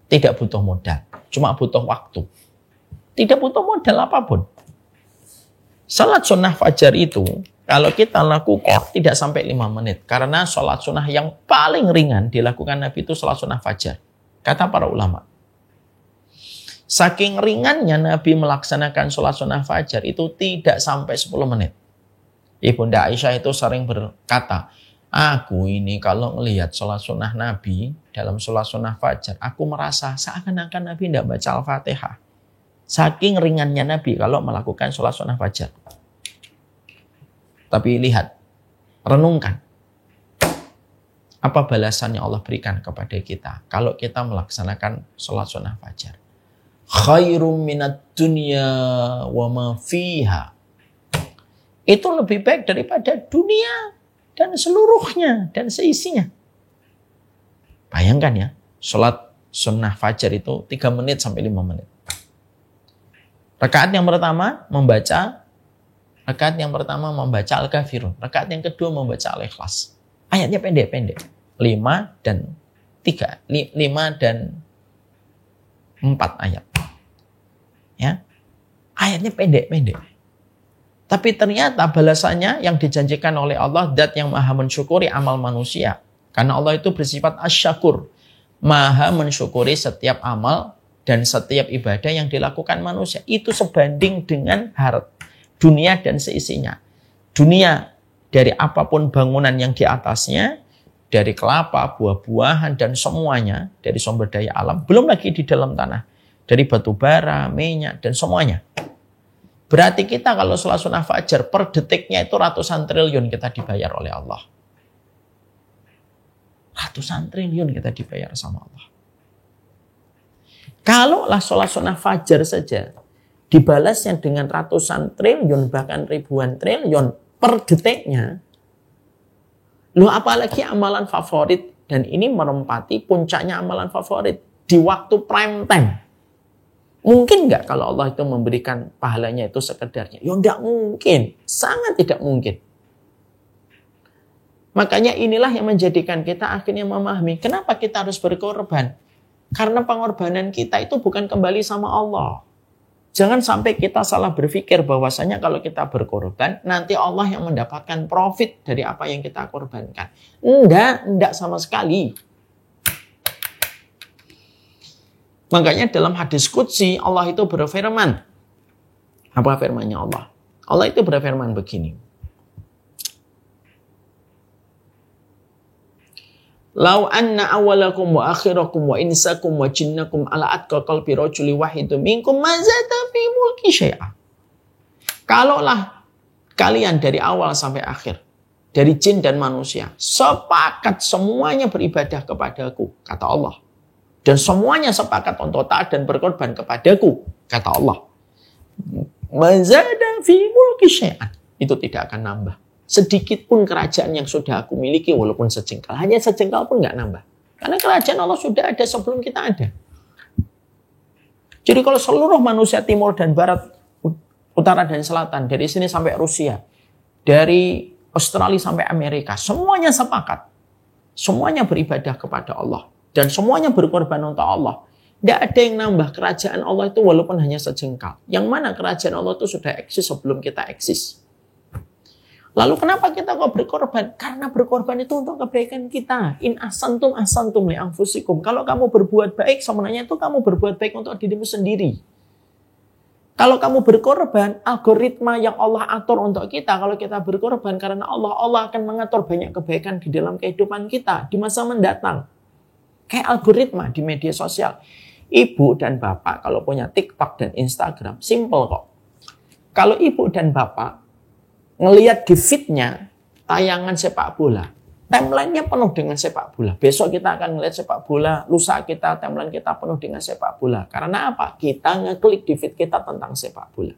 Tidak butuh modal, cuma butuh waktu. Tidak butuh modal apapun. Sholat sunnah fajar itu, kalau kita lakukan tidak sampai 5 menit. Karena sholat sunnah yang paling ringan dilakukan Nabi itu sholat sunnah fajar. Kata para ulama. Saking ringannya Nabi melaksanakan sholat sunnah fajar itu tidak sampai 10 menit. Ibunda Aisyah itu sering berkata, aku ini kalau melihat sholat sunnah Nabi dalam sholat sunnah fajar, aku merasa seakan-akan Nabi tidak baca Al-Fatihah. Saking ringannya Nabi kalau melakukan sholat sunnah fajar. Tapi lihat, renungkan. Apa balasan yang Allah berikan kepada kita kalau kita melaksanakan sholat sunnah fajar? Khairum minat dunya wa ma fiha. Itu lebih baik daripada dunia dan seluruhnya dan seisinya. Bayangkan ya, sholat sunnah fajar itu 3 menit sampai 5 menit. Rakaat yang pertama membaca Al-Kafirun. Rakaat yang kedua membaca Al-Ikhlas. Ayatnya pendek-pendek. 5 dan 4 ayat. Ya. Ayatnya pendek-pendek. Tapi ternyata balasannya yang dijanjikan oleh Allah, Zat yang maha mensyukuri amal manusia. Karena Allah itu bersifat asyakur. Maha mensyukuri setiap amal dan setiap ibadah yang dilakukan manusia. Itu sebanding dengan harta dunia dan seisinya. Dunia dari apapun bangunan yang di atasnya, dari kelapa, buah-buahan, dan semuanya, dari sumber daya alam. Belum lagi di dalam tanah. Dari batu bara, minyak, dan semuanya. Berarti kita kalau sholat sunnah fajar, per detiknya itu ratusan triliun kita dibayar oleh Allah. Ratusan triliun kita dibayar sama Allah. Kalaulah sholat sunnah fajar saja, dibalasnya dengan ratusan triliun, bahkan ribuan triliun per detiknya, loh apalagi amalan favorit, dan ini merempati puncaknya amalan favorit di waktu prime time. Mungkin nggak kalau Allah itu memberikan pahalanya itu sekedarnya? Ya nggak mungkin, sangat tidak mungkin. Makanya inilah yang menjadikan kita akhirnya memahami kenapa kita harus berkorban. Karena pengorbanan kita itu bukan kembali sama Allah. Jangan sampai kita salah berpikir bahwasanya kalau kita berkorban, nanti Allah yang mendapatkan profit dari apa yang kita korbankan. Enggak sama sekali. Makanya dalam hadis qudsi Allah itu berfirman. Apa firmannya Allah? Allah itu berfirman begini. Lau anna awalakum wa akhirakum wa insakum wa jinnakum ala atqa qalbi rajuli wahidun minkum mazata fi mulki syai'a. Kalaulah kalian dari awal sampai akhir, dari jin dan manusia, sepakat semuanya beribadah kepadaku, kata Allah. Dan semuanya sepakat untuk taat dan berkorban kepadaku, kata Allah. Mazada fi mulki syai'an. Itu tidak akan nambah. Sedikit pun kerajaan yang sudah aku miliki walaupun sejengkal. Hanya sejengkal pun nggak nambah. Karena kerajaan Allah sudah ada sebelum kita ada. Jadi kalau seluruh manusia timur dan barat, utara dan selatan, dari sini sampai Rusia, dari Australia sampai Amerika, semuanya sepakat. Semuanya beribadah kepada Allah. Dan semuanya berkorban untuk Allah. Tidak ada yang nambah kerajaan Allah itu walaupun hanya sejengkal. Yang mana kerajaan Allah itu sudah eksis sebelum kita eksis. Lalu kenapa kita kok berkorban? Karena berkorban itu untuk kebaikan kita. In ahsantum ahsantum li anfusikum. Kalau kamu berbuat baik, sebenarnya itu kamu berbuat baik untuk dirimu sendiri. Kalau kamu berkorban, algoritma yang Allah atur untuk kita, kalau kita berkorban karena Allah, Allah akan mengatur banyak kebaikan di dalam kehidupan kita di masa mendatang. Kayak algoritma di media sosial. Ibu dan bapak kalau punya TikTok dan Instagram, simple kok. Kalau ibu dan bapak ngelihat di feed-nya tayangan sepak bola, timeline-nya penuh dengan sepak bola. Besok kita akan ngelihat sepak bola, lusa kita, timeline kita penuh dengan sepak bola. Karena apa? Kita ngeklik di feed kita tentang sepak bola.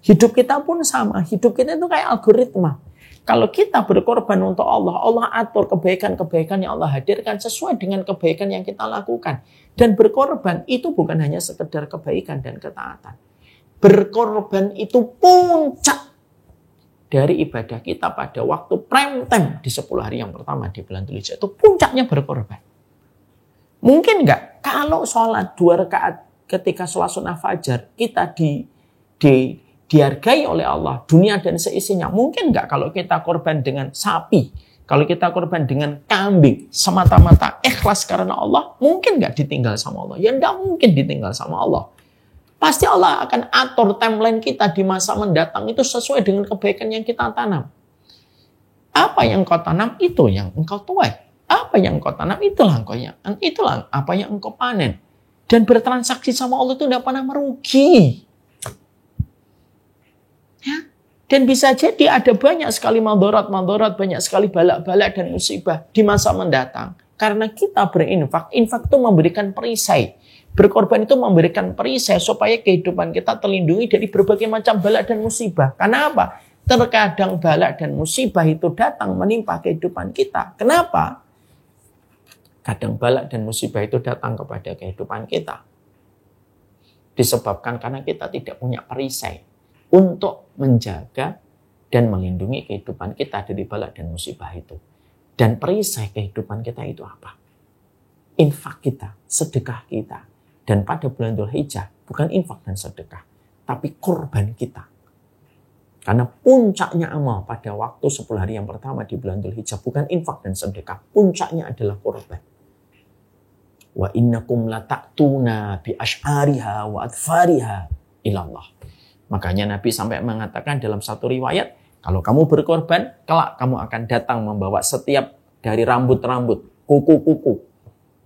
Hidup kita pun sama. Hidup kita itu kayak algoritma. Kalau kita berkorban untuk Allah, Allah atur kebaikan-kebaikan yang Allah hadirkan sesuai dengan kebaikan yang kita lakukan. Dan berkorban itu bukan hanya sekedar kebaikan dan ketaatan. Berkorban itu puncak dari ibadah kita pada waktu prime time di 10 hari yang pertama di bulan Dzulhijjah. Itu puncaknya berkorban. Mungkin nggak kalau sholat 2 rakaat ketika sholat sunnah fajar kita dihargai oleh Allah, dunia dan seisinya. Mungkin nggak kalau kita korban dengan sapi, kalau kita korban dengan kambing, semata-mata ikhlas karena Allah, mungkin nggak ditinggal sama Allah? Ya nggak mungkin ditinggal sama Allah. Pasti Allah akan atur timeline kita di masa mendatang itu sesuai dengan kebaikan yang kita tanam. Apa yang kau tanam, itu yang engkau tuai. Apa yang engkau tanam, itulah apa yang engkau panen. Dan bertransaksi sama Allah itu tidak pernah merugi. Ya. Dan bisa jadi ada banyak sekali maldorat, banyak sekali balak-balak dan musibah di masa mendatang. Karena kita berinfak, infak itu memberikan perisai. Berkorban itu memberikan perisai supaya kehidupan kita terlindungi dari berbagai macam balak dan musibah. Karena apa? Terkadang balak dan musibah itu datang menimpa kehidupan kita. Kenapa? Kadang balak dan musibah itu datang kepada kehidupan kita. Disebabkan karena kita tidak punya perisai untuk menjaga dan melindungi kehidupan kita dari balak dan musibah itu. Dan perisai kehidupan kita itu apa? Infak kita, sedekah kita. Dan pada bulan Dzulhijjah bukan infak dan sedekah, tapi korban kita. Karena puncaknya amal pada waktu 10 hari yang pertama di bulan Dzulhijjah bukan infak dan sedekah, puncaknya adalah korban. Wa innakum lata'tuna bi asy'ariha wa adfariha ilallah. Makanya Nabi sampai mengatakan dalam satu riwayat, kalau kamu berkorban, kelak kamu akan datang membawa setiap dari rambut-rambut, kuku-kuku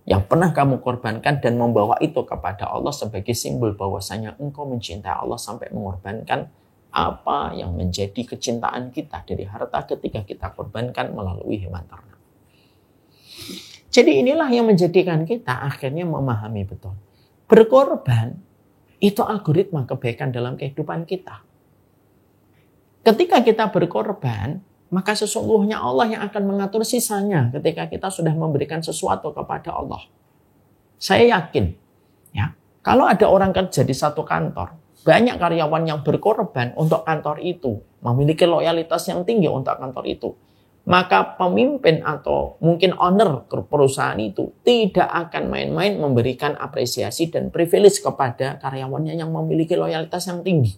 yang pernah kamu korbankan dan membawa itu kepada Allah sebagai simbol bahwasanya engkau mencintai Allah sampai mengorbankan apa yang menjadi kecintaan kita dari harta ketika kita korbankan melalui hewan ternak. Jadi inilah yang menjadikan kita akhirnya memahami betul. Berkorban itu algoritma kebaikan dalam kehidupan kita. Ketika kita berkorban, maka sesungguhnya Allah yang akan mengatur sisanya ketika kita sudah memberikan sesuatu kepada Allah. Saya yakin, ya, kalau ada orang kerja di satu kantor, banyak karyawan yang berkorban untuk kantor itu, memiliki loyalitas yang tinggi untuk kantor itu, maka pemimpin atau mungkin owner perusahaan itu tidak akan main-main memberikan apresiasi dan privilege kepada karyawannya yang memiliki loyalitas yang tinggi.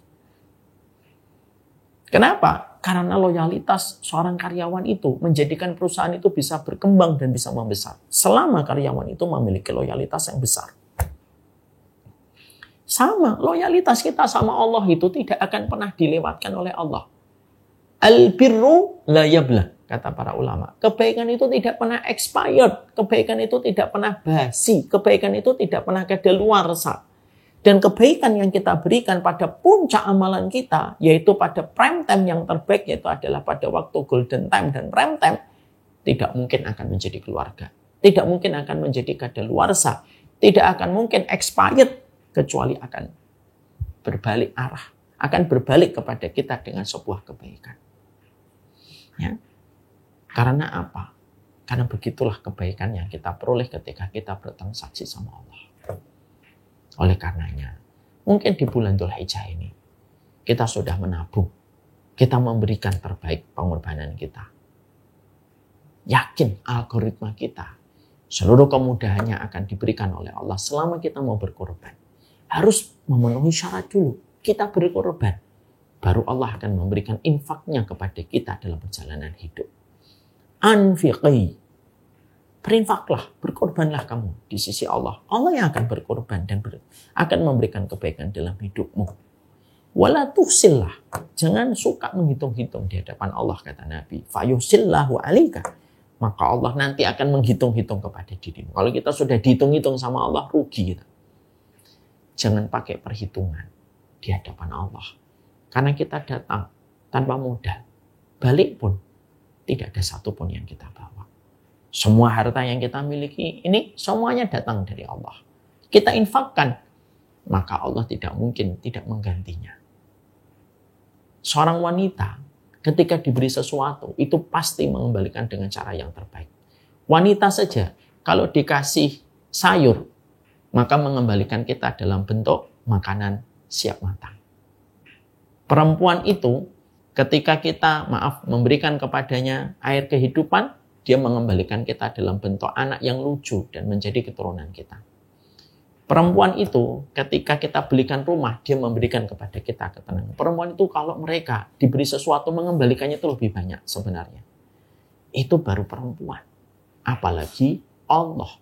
Kenapa? Karena loyalitas seorang karyawan itu menjadikan perusahaan itu bisa berkembang dan bisa membesar. Selama karyawan itu memiliki loyalitas yang besar. Sama, loyalitas kita sama Allah itu tidak akan pernah dilewatkan oleh Allah. Al-birru la yabla, kata para ulama. Kebaikan itu tidak pernah expired. Kebaikan itu tidak pernah basi. Kebaikan itu tidak pernah kadaluarsa. Dan kebaikan yang kita berikan pada puncak amalan kita, yaitu pada prime time yang terbaik, yaitu adalah pada waktu golden time dan prime time, tidak mungkin akan menjadi keluarga. Tidak mungkin akan menjadi kadaluarsa. Tidak akan mungkin expired, kecuali akan berbalik arah. Akan berbalik kepada kita dengan sebuah kebaikan. Ya. Karena apa? Karena begitulah kebaikan yang kita peroleh ketika kita bertransaksi sama Allah. Oleh karenanya, mungkin di bulan Dzulhijjah ini, kita sudah menabung. Kita memberikan terbaik pengorbanan kita. Yakin algoritma kita, seluruh kemudahannya akan diberikan oleh Allah selama kita mau berkorban. Harus memenuhi syarat dulu. Kita berkorban. Baru Allah akan memberikan infaknya kepada kita dalam perjalanan hidup. Anfiqi. Berinfaklah, berkorbanlah kamu di sisi Allah. Allah yang akan berkorban dan akan memberikan kebaikan dalam hidupmu. Wala tuhsillah. Jangan suka menghitung-hitung di hadapan Allah, kata Nabi. Fayusillahu alika. Maka Allah nanti akan menghitung-hitung kepada dirimu. Kalau kita sudah dihitung-hitung sama Allah, rugi kita. Jangan pakai perhitungan di hadapan Allah. Karena kita datang tanpa modal. Balik pun tidak ada satupun yang kita bawa. Semua harta yang kita miliki ini semuanya datang dari Allah. Kita infakkan, maka Allah tidak mungkin tidak menggantinya. Seorang wanita ketika diberi sesuatu itu pasti mengembalikan dengan cara yang terbaik. Wanita saja kalau dikasih sayur maka mengembalikan kita dalam bentuk makanan siap matang. Perempuan itu ketika kita memberikan kepadanya air kehidupan, dia mengembalikan kita dalam bentuk anak yang lucu dan menjadi keturunan kita. Perempuan itu ketika kita belikan rumah, dia memberikan kepada kita ketenangan. Perempuan itu kalau mereka diberi sesuatu mengembalikannya itu lebih banyak sebenarnya. Itu baru perempuan. Apalagi Allah,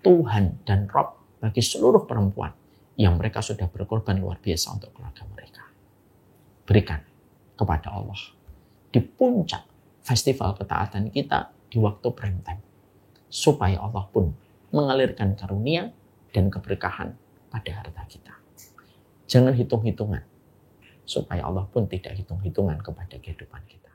Tuhan dan Rabb bagi seluruh perempuan yang mereka sudah berkorban luar biasa untuk keluarga mereka. Berikan kepada Allah di puncak festival ketaatan kita di waktu prime time, supaya Allah pun mengalirkan karunia dan keberkahan pada harta kita. Jangan hitung-hitungan, supaya Allah pun tidak hitung-hitungan kepada kehidupan kita.